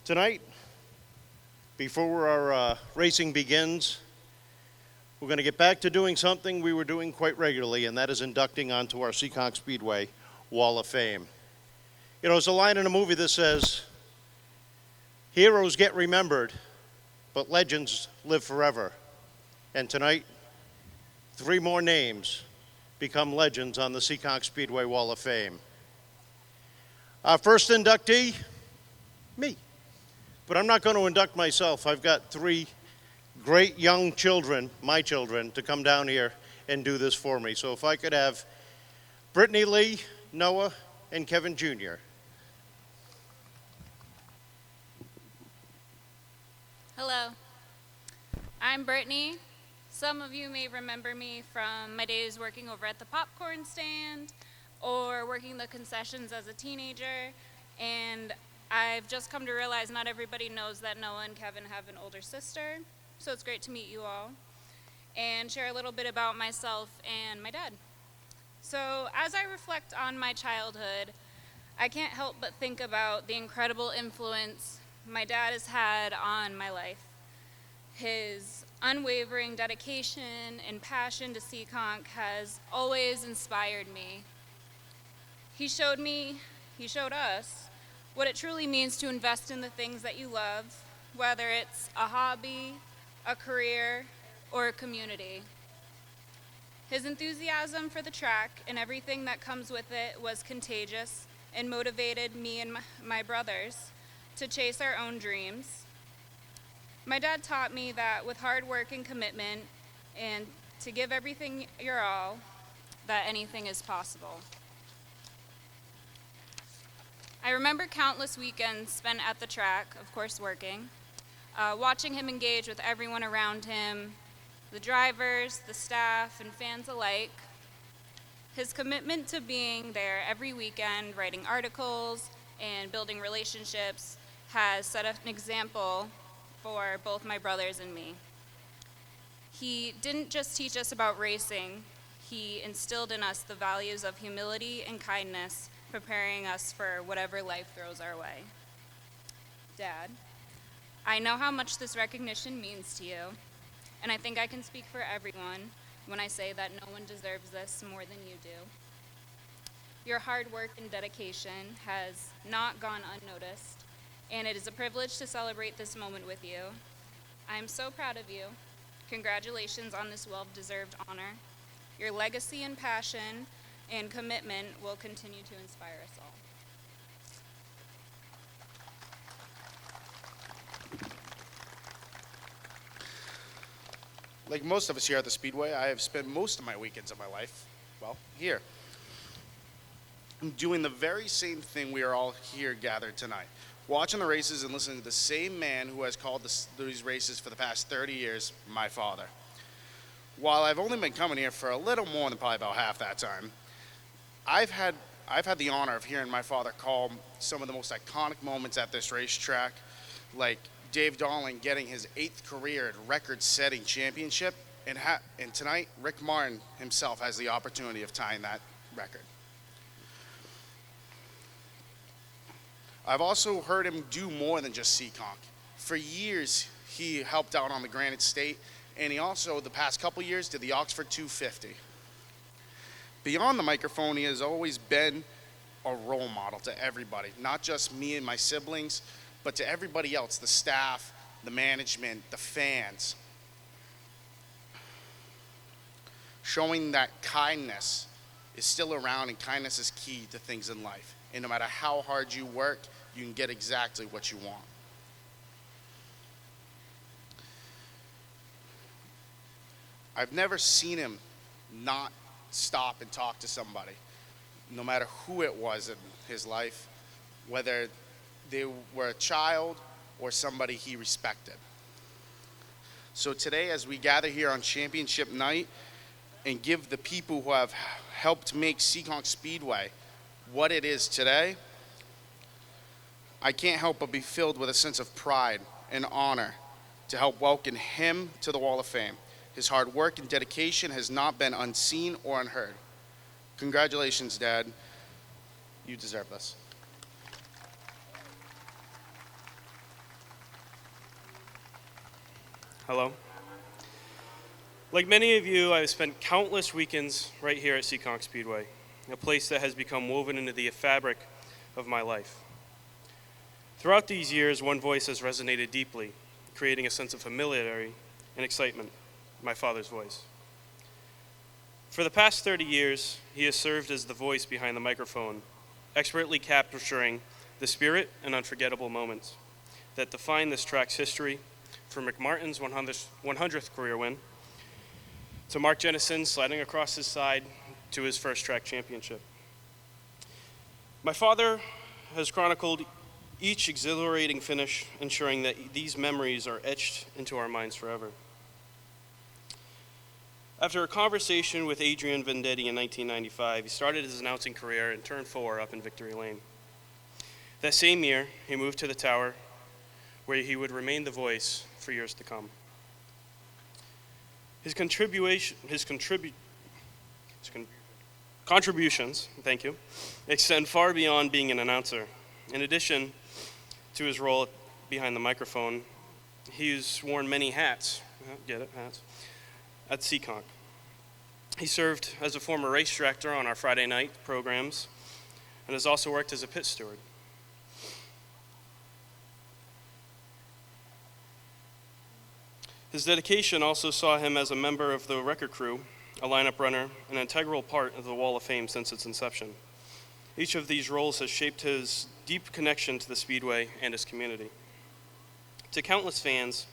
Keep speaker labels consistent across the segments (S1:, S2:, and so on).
S1: Tonight, before our racing begins, we're going to get back to doing something we were doing quite regularly, and that is inducting onto our Seekonk Speedway Wall of Fame. You know, there's a line in a movie that says, heroes get remembered, but legends live forever. And tonight, 3 more names become legends on the Seekonk Speedway Wall of Fame. Our first inductee, me. But I'm not going to induct myself. I've got 3 great young children, my children, to come down here and do this for me. So if I could have Brittany Lee, Noah, and Kevin Jr.
S2: Hello, I'm Brittany. Some of you may remember me from my days working over at the popcorn stand or working the concessions as a teenager, and I've just come to realize not everybody knows that Noah and Kevin have an older sister, so it's great to meet you all and share a little bit about myself and my dad. So as I reflect on my childhood, I can't help but think about the incredible influence my dad has had on my life. His unwavering dedication and passion to Seekonk has always inspired me. He showed us what it truly means to invest in the things that you love, whether it's a hobby, a career, or a community. His enthusiasm for the track and everything that comes with it was contagious and motivated me and my brothers to chase our own dreams. My dad taught me that with hard work and commitment and to give everything your all, that anything is possible. I remember countless weekends spent at the track, of course working, watching him engage with everyone around him, the drivers, the staff, and fans alike. His commitment to being there every weekend, writing articles and building relationships, has set an example for both my brothers and me. He didn't just teach us about racing, he instilled in us the values of humility and kindness, preparing us for whatever life throws our way. Dad, I know how much this recognition means to you, and I think I can speak for everyone when I say that no one deserves this more than you do. Your hard work and dedication has not gone unnoticed, and it is a privilege to celebrate this moment with you. I am so proud of you. Congratulations on this well-deserved honor. Your legacy and passion and commitment will continue to inspire us all.
S3: Like most of us here at the Speedway, I have spent most of my weekends of my life, well, here. I'm doing the very same thing we are all here gathered tonight, watching the races and listening to the same man who has called these races for the past 30 years, my father. While I've only been coming here for a little more than probably about half that time, I've had the honor of hearing my father call some of the most iconic moments at this racetrack, like Dave Darling getting his 8th career record-setting championship, and tonight Rick Martin himself has the opportunity of tying that record. I've also heard him do more than just Seekonk. For years, he helped out on the Granite State, and he also, the past couple years, did the Oxford 250. Beyond the microphone, he has always been a role model to everybody, not just me and my siblings, but to everybody else, the staff, the management, the fans. Showing that kindness is still around, and kindness is key to things in life. And no matter how hard you work, you can get exactly what you want. I've never seen him not stop and talk to somebody, no matter who it was in his life, whether they were a child or somebody he respected. So today, as we gather here on championship night and give the people who have helped make Seekonk Speedway what it is today, I can't help but be filled with a sense of pride and honor to help welcome him to the Wall of Fame. His hard work and dedication has not been unseen or unheard. Congratulations, Dad. You deserve this.
S4: Hello. Like many of you, I've spent countless weekends right here at Seekonk Speedway, a place that has become woven into the fabric of my life. Throughout these years, one voice has resonated deeply, creating a sense of familiarity and excitement, my father's voice. For the past 30 years, he has served as the voice behind the microphone, expertly capturing the spirit and unforgettable moments that define this track's history, from McMartin's 100th career win to Mark Jennison sliding across his side to his first track championship. My father has chronicled each exhilarating finish, ensuring that these memories are etched into our minds forever. After a conversation with Adrian Vendetti in 1995, he started his announcing career in Turn 4 up in Victory Lane. That same year, he moved to the Tower, where he would remain the voice for years to come. His contributions, thank you, extend far beyond being an announcer. In addition to his role behind the microphone, he's worn many hats, hats, at Seekonk. He served as a former race director on our Friday night programs and has also worked as a pit steward. His dedication also saw him as a member of the record crew, a lineup runner, an integral part of the Wall of Fame since its inception. Each of these roles has shaped his deep connection to the Speedway and his community. To countless fans,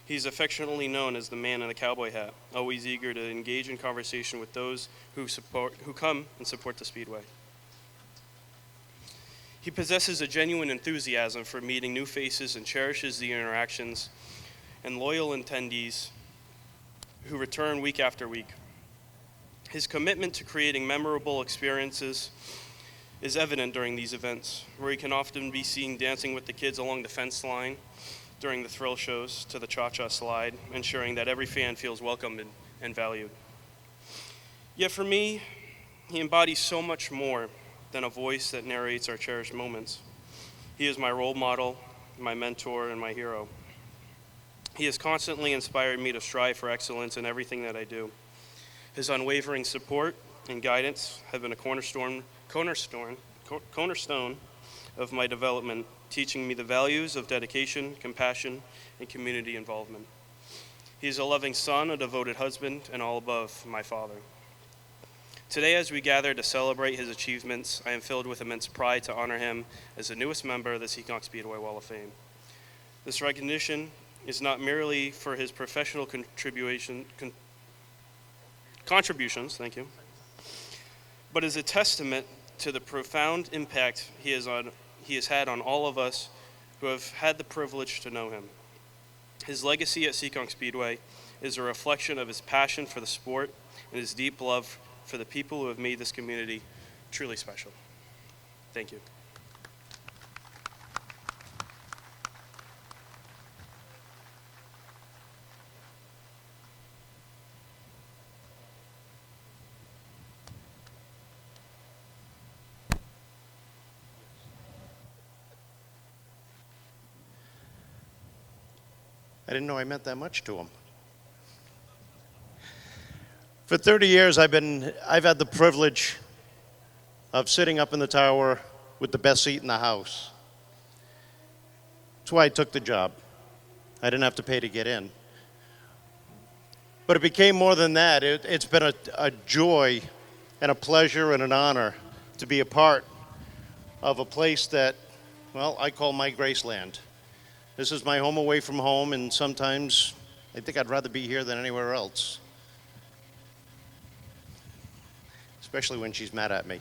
S4: he's affectionately known as the man in the cowboy hat, always eager to engage in conversation with those who come and support the Speedway. He possesses a genuine enthusiasm for meeting new faces and cherishes the interactions and loyal attendees who return week after week. His commitment to creating memorable experiences is evident during these events, where he can often be seen dancing with the kids along the fence line during the thrill shows to the cha-cha slide, ensuring that every fan feels welcomed and valued. Yet for me, he embodies so much more than a voice that narrates our cherished moments. He is my role model, my mentor, and my hero. He has constantly inspired me to strive for excellence in everything that I do. His unwavering support and guidance have been a cornerstone of my development, teaching me the values of dedication, compassion, and community involvement. He is a loving son, a devoted husband, and all above, my father. Today, as we gather to celebrate his achievements, I am filled with immense pride to honor him as the newest member of the Seekonk Speedway Wall of Fame. This recognition is not merely for his professional contributions, thank you, but is a testament to the profound impact he has had on all of us who have had the privilege to know him. His legacy at Seekonk Speedway is a reflection of his passion for the sport and his deep love for the people who have made this community truly special. Thank you.
S1: I didn't know I meant that much to him. For 30 years, I've had the privilege of sitting up in the tower with the best seat in the house. That's why I took the job. I didn't have to pay to get in. But it became more than that. It's been a joy and a pleasure and an honor to be a part of a place that, well, I call my Graceland. This is my home away from home, and sometimes I think I'd rather be here than anywhere else, especially when she's mad at me.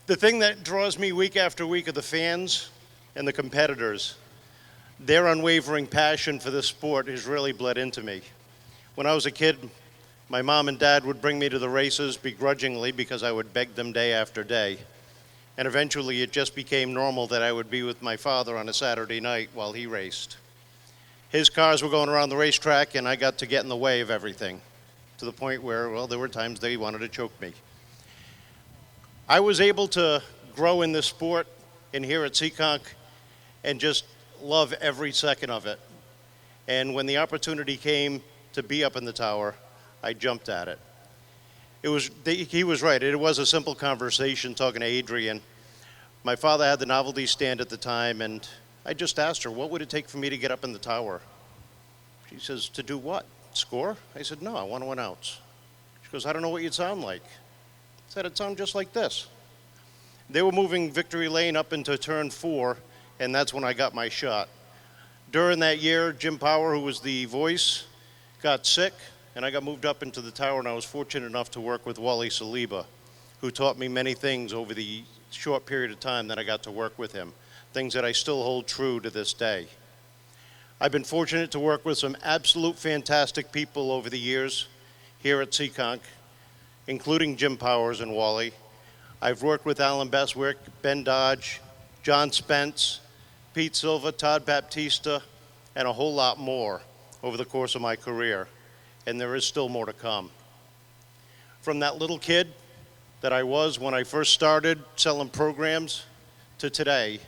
S1: The thing that draws me week after week are the fans and the competitors. Their unwavering passion for this sport has really bled into me. When I was a kid, my mom and dad would bring me to the races begrudgingly because I would beg them day after day. And eventually it just became normal that I would be with my father on a Saturday night while he raced. His cars were going around the racetrack and I got to get in the way of everything, to the point where, well, there were times they wanted to choke me. I was able to grow in this sport and here at Seekonk and just love every second of it. And when the opportunity came to be up in the tower, I jumped at it. He was right. It was a simple conversation talking to Adrian. My father had the novelty stand at the time, and I just asked her, what would it take for me to get up in the tower? She says, to do what? Score? I said, no, I want to announce. She goes, I don't know what you'd sound like. I said, it'd sound just like this. They were moving Victory Lane up into turn 4, and that's when I got my shot. During that year, Jim Power, who was the voice, got sick, and I got moved up into the tower, and I was fortunate enough to work with Wally Saliba, who taught me many things over the short period of time that I got to work with him, things that I still hold true to this day. I've been fortunate to work with some absolute fantastic people over the years here at Seekonk, including Jim Powers and Wally. I've worked with Alan Bestwick, Ben Dodge, John Spence, Pete Silva, Todd Baptista, and a whole lot more over the course of my career, and there is still more to come. From that little kid that I was when I first started selling programs to today,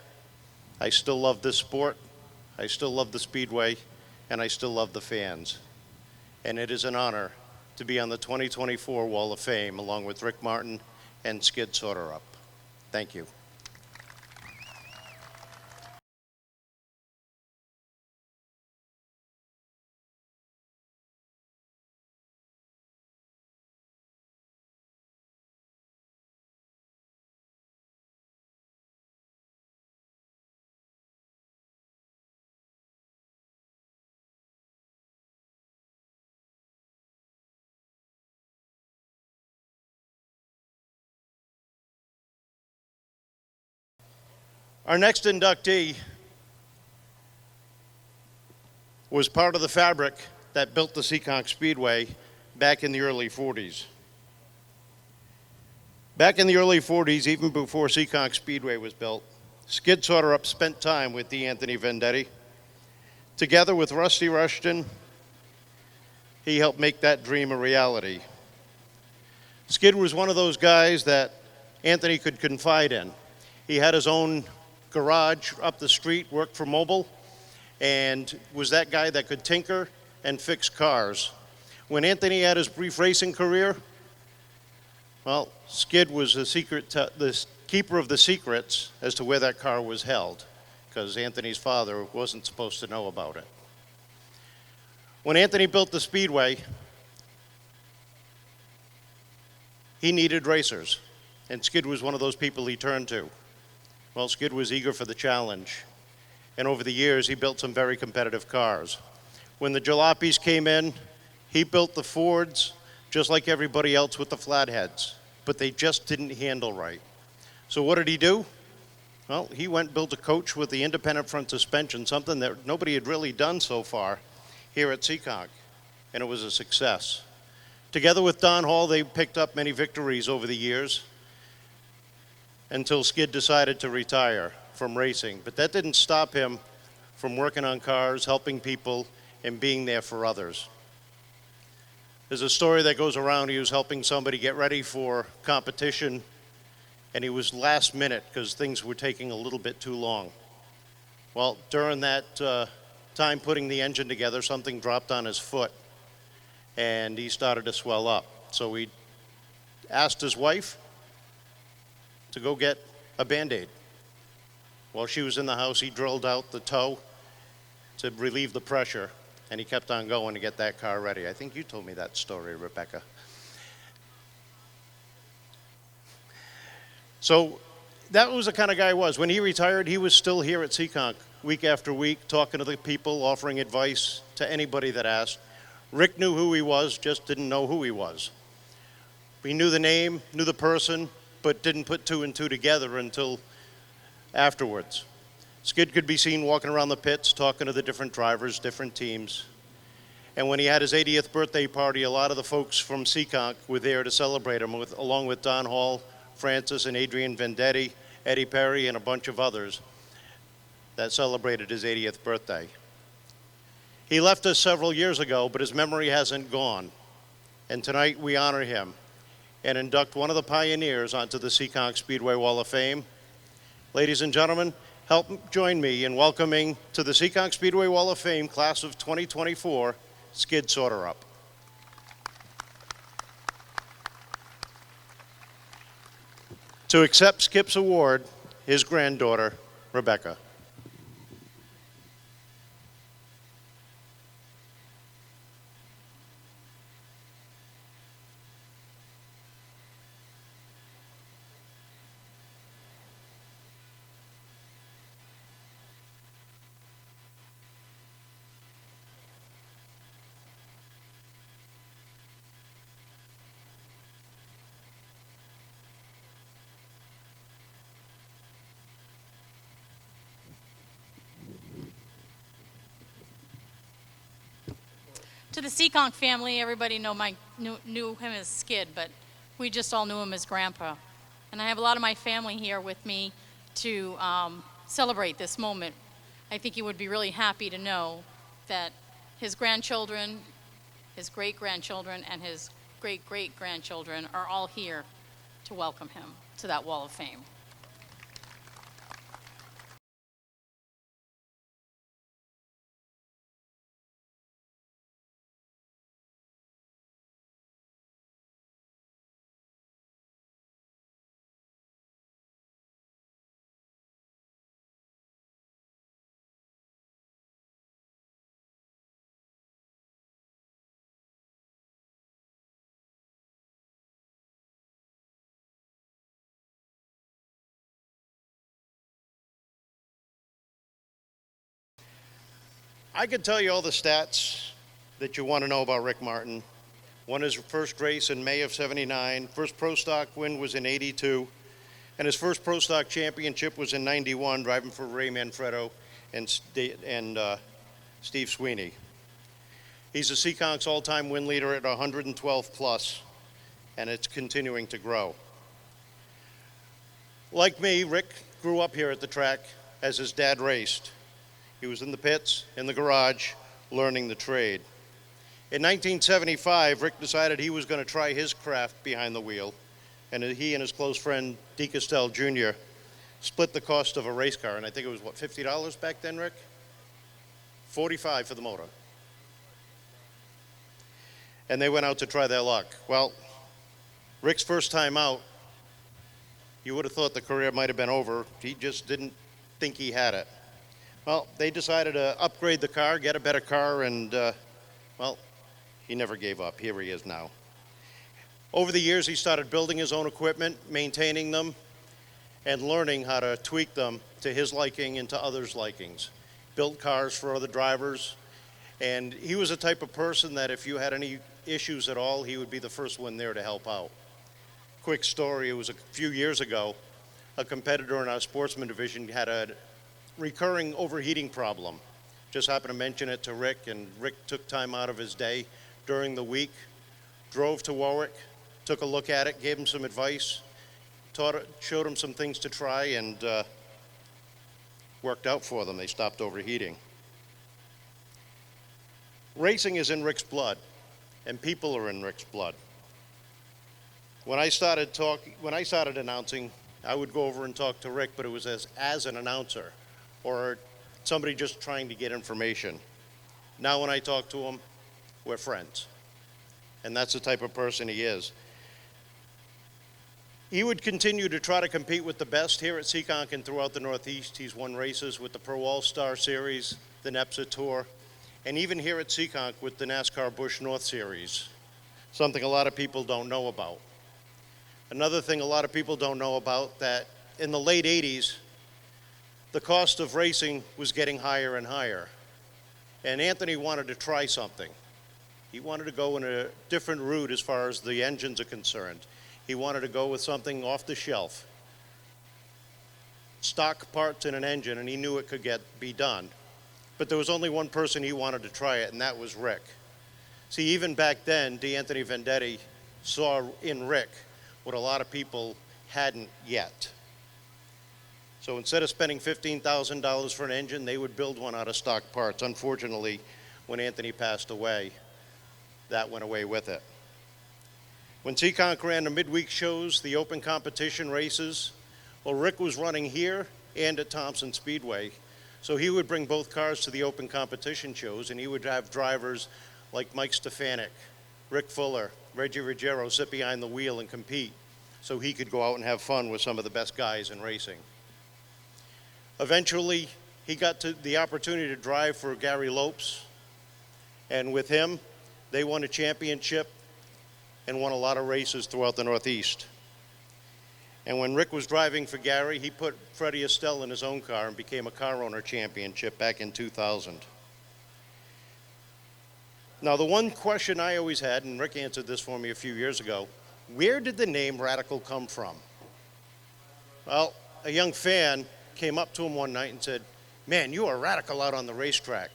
S1: I still love this sport, I still love the Speedway, and I still love the fans. And it is an honor to be on the 2024 Wall of Fame along with Rick Martin and Skid Sorterup. Thank you. Our next inductee was part of the fabric that built the Seekonk Speedway back in the early 40s. Back in the early 40s, even before Seekonk Speedway was built, Skid Sorterup spent time with D'Anthony Vendetti. Together with Rusty Rushton, he helped make that dream a reality. Skid was one of those guys that Anthony could confide in. He had his own garage up the street, worked for Mobile, and was that guy that could tinker and fix cars. When Anthony had his brief racing career, well, Skid was the keeper of the secrets as to where that car was held, because Anthony's father wasn't supposed to know about it. When Anthony built the Speedway, he needed racers, and Skid was one of those people he turned to. Well, Skid was eager for the challenge, and over the years, he built some very competitive cars. When the Jalopies came in, he built the Fords just like everybody else with the flatheads, but they just didn't handle right. So what did he do? Well, he went and built a coach with the independent front suspension, something that nobody had really done so far here at Seekonk, and it was a success. Together with Don Hall, they picked up many victories over the years until Skid decided to retire from racing. But that didn't stop him from working on cars, helping people, and being there for others. There's a story that goes around. He was helping somebody get ready for competition, and he was last minute because things were taking a little bit too long. Well, during that time putting the engine together, something dropped on his foot, and he started to swell up. So he asked his wife to go get a Band-Aid. While she was in the house, he drilled out the toe to relieve the pressure, and he kept on going to get that car ready. I think you told me that story, Rebecca. So that was the kind of guy he was. When he retired, he was still here at Seekonk week after week, talking to the people, offering advice to anybody that asked. Rick knew who he was, just didn't know who he was. He knew the name, knew the person, but didn't put two and two together until afterwards. Skid could be seen walking around the pits, talking to the different drivers, different teams. And when he had his 80th birthday party, a lot of the folks from Seekonk were there to celebrate him, along with Don Hall, Francis and Adrian Vendetti, Eddie Perry, and a bunch of others that celebrated his 80th birthday. He left us several years ago, but his memory hasn't gone. And tonight we honor him and induct one of the pioneers onto the Seekonk Speedway Wall of Fame. Ladies and gentlemen, help join me in welcoming to the Seekonk Speedway Wall of Fame class of 2024, Skid Sorterup. To accept Skip's award, his granddaughter, Rebecca.
S5: To the Seekonk family, everybody knew him as Skid, but we just all knew him as Grandpa. And I have a lot of my family here with me to celebrate this moment. I think he would be really happy to know that his grandchildren, his great-grandchildren, and his great-great-grandchildren are all here to welcome him to that Wall of Fame.
S1: I could tell you all the stats that you want to know about Rick Martin. Won his first race in May of '79. First Pro Stock win was in '82. And his first Pro Stock championship was in '91, driving for Ray Manfredo and Steve Sweeney. He's the Seekonk's all-time win leader at 112 plus, and it's continuing to grow. Like me, Rick grew up here at the track as his dad raced. He was in the pits, in the garage, learning the trade. In 1975, Rick decided he was going to try his craft behind the wheel, and he and his close friend, D. Castell Jr., split the cost of a race car, and I think it was, what, $50 back then, Rick? $45 for the motor. And they went out to try their luck. Well, Rick's first time out, you would have thought the career might have been over. He just didn't think he had it. Well, they decided to upgrade the car, get a better car, and, well, he never gave up. Here he is now. Over the years, he started building his own equipment, maintaining them, and learning how to tweak them to his liking and to others' likings. Built cars for other drivers, and he was the type of person that if you had any issues at all, he would be the first one there to help out. Quick story, it was a few years ago, a competitor in our sportsman division had a recurring overheating problem. Just happened to mention it to Rick, and Rick took time out of his day during the week, drove to Warwick, took a look at it, gave him some advice, showed him some things to try, and worked out for them. They stopped overheating. Racing is in Rick's blood, and people are in Rick's blood. When I started announcing, I would go over and talk to Rick, but it was as an announcer or somebody just trying to get information. Now when I talk to him, we're friends. And that's the type of person he is. He would continue to try to compete with the best here at Seekonk and throughout the Northeast. He's won races with the Pro All-Star Series, the NEPSA Tour, and even here at Seekonk with the NASCAR Busch North Series, something a lot of people don't know about. Another thing a lot of people don't know about, that in the late 80s, the cost of racing was getting higher and higher. And Anthony wanted to try something. He wanted to go in a different route as far as the engines are concerned. He wanted to go with something off the shelf. Stock parts in an engine, and he knew it could be done. But there was only one person he wanted to try it, and that was Rick. See, even back then, D'Anthony Vendetti saw in Rick what a lot of people hadn't yet. So instead of spending $15,000 for an engine, they would build one out of stock parts. Unfortunately, when Anthony passed away, that went away with it. When Seekonk ran the midweek shows, the open competition races, well, Rick was running here and at Thompson Speedway. So he would bring both cars to the open competition shows, and he would have drivers like Mike Stefanik, Rick Fuller, Reggie Ruggiero sit behind the wheel and compete so he could go out and have fun with some of the best guys in racing. Eventually, he got to the opportunity to drive for Gary Lopes, and with him, they won a championship and won a lot of races throughout the Northeast. And when Rick was driving for Gary, he put Freddie Estelle in his own car and became a car owner championship back in 2000. Now, the one question I always had, and Rick answered this for me a few years ago, where did the name Radical come from? Well, a young fan came up to him one night and said, "Man, you are radical out on the racetrack."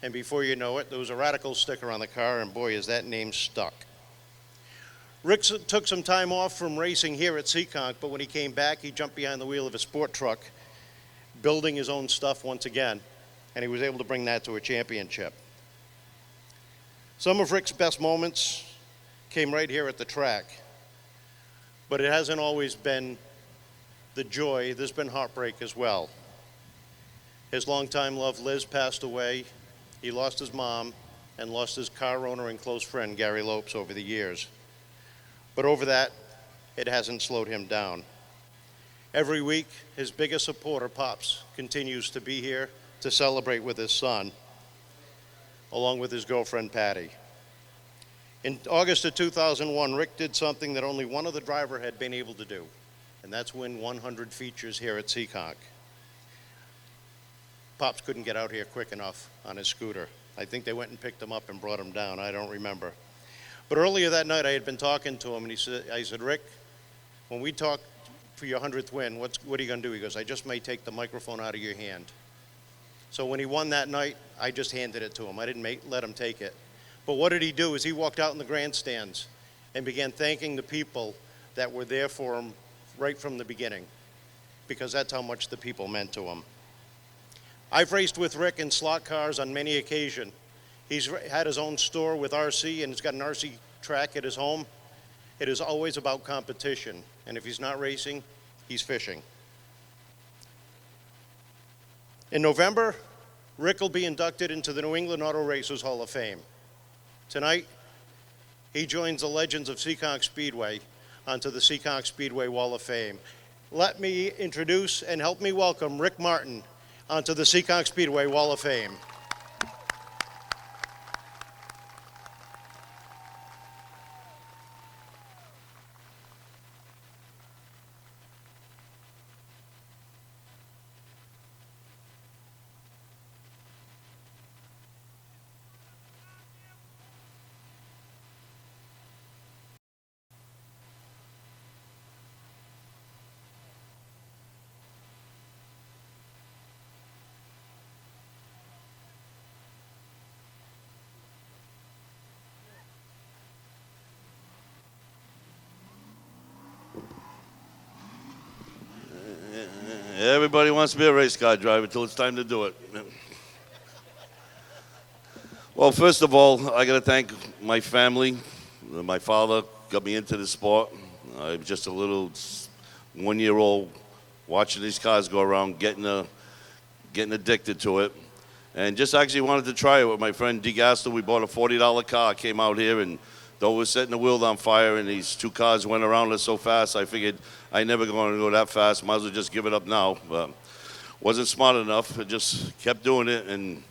S1: And before you know it, there was a Radical sticker on the car, and boy, is that name stuck. Rick took some time off from racing here at Seekonk, but when he came back, he jumped behind the wheel of a sport truck, building his own stuff once again, and he was able to bring that to a championship. Some of Rick's best moments came right here at the track, but it hasn't always been the joy. There's been heartbreak as well. His longtime love, Liz, passed away. He lost his mom and lost his car owner and close friend, Gary Lopes, over the years. But over that, it hasn't slowed him down. Every week, his biggest supporter, Pops, continues to be here to celebrate with his son, along with his girlfriend, Patty. In August of 2001, Rick did something that only one other driver had been able to do, and that's win 100 features here at Seekonk. Pops couldn't get out here quick enough on his scooter. I think they went and picked him up and brought him down. I don't remember. But earlier that night, I had been talking to him, and I said, "Rick, when we talk for your 100th win, what are you going to do?" He goes, "I just may take the microphone out of your hand." So when he won that night, I just handed it to him. I didn't let him take it. But what did he do is he walked out in the grandstands and began thanking the people that were there for him right from the beginning, because that's how much the people meant to him. I've raced with Rick in slot cars on many occasions. He's had his own store with RC, and he's got an RC track at his home. It is always about competition, and if he's not racing, he's fishing. In November, Rick will be inducted into the New England Auto Racers Hall of Fame. Tonight, he joins the legends of Seekonk Speedway onto the Seekonk Speedway Wall of Fame. Let me introduce and help me welcome Rick Martin onto the Seekonk Speedway Wall of Fame.
S6: Everybody wants to be a race car driver until it's time to do it. Well, first of all, I got to thank my family. My father got me into the sport. I was just a little 1-year-old watching these cars go around, getting addicted to it. And just actually wanted to try it with my friend D. Gaston. We bought a $40 car, came out here, and though we're setting the wheel on fire and these two cars went around us so fast, I figured I never going to go that fast. Might as well just give it up now. But wasn't smart enough. I just kept doing it, and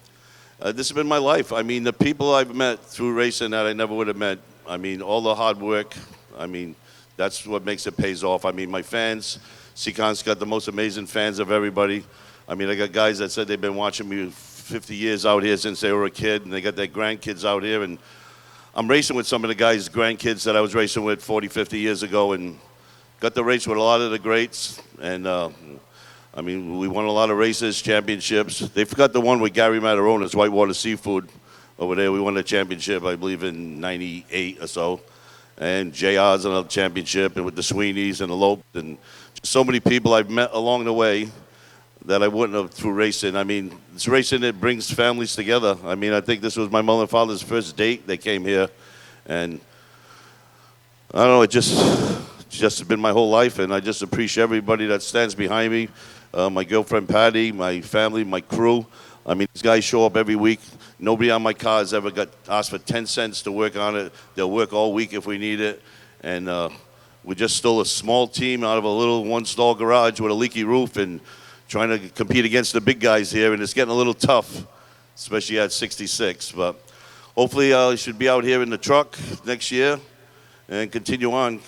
S6: this has been my life. I mean, the people I've met through racing that I never would have met. I mean, all the hard work. I mean, that's what makes it pays off. I mean, my fans. Seekonk's got the most amazing fans of everybody. I mean, I got guys that said they've been watching me 50 years out here since they were a kid, and they got their grandkids out here, and I'm racing with some of the guys' grandkids that I was racing with 40, 50 years ago, and got to race with a lot of the greats. And, I mean, we won a lot of races, championships. They forgot the one with Gary Matarona's Whitewater Seafood over there. We won the championship, I believe, in 98 or so. And JR's another championship, and with the Sweeneys and the Lopes, and so many people I've met along the way that I wouldn't have through racing. I mean, it's racing that brings families together. I mean, I think this was my mother and father's first date. They came here, and I don't know, it just been my whole life, and I just appreciate everybody that stands behind me. my girlfriend Patty, my family, my crew. I mean, these guys show up every week. Nobody on my car has ever got asked for 10 cents to work on it. They'll work all week if we need it. And we're just still a small team out of a little one-stall garage with a leaky roof and trying to compete against the big guys here. And it's getting a little tough, especially at 66. But hopefully I should be out here in the truck next year and continue on.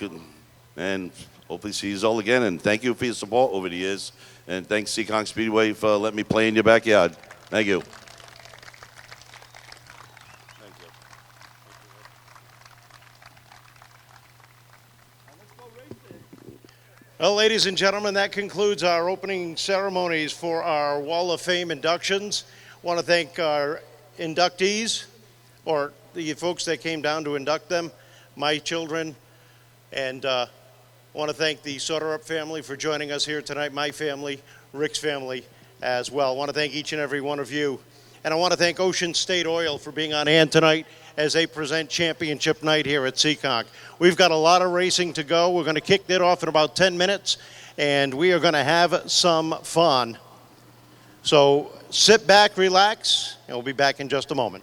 S6: And hopefully see you all again. And thank you for your support over the years. And thanks Seekonk Speedway for letting me play in your backyard. Thank you.
S1: Well, ladies and gentlemen, that concludes our opening ceremonies for our Wall of Fame inductions. I want to thank our inductees, or the folks that came down to induct them, my children, and I want to thank the Soarup family for joining us here tonight, my family, Rick's family as well. I want to thank each and every one of you. And I want to thank Ocean State Oil for being on hand tonight as they present championship night here at Seekonk. We've got a lot of racing to go. We're going to kick that off in about 10 minutes, and we are going to have some fun. So sit back, relax, and we'll be back in just a moment.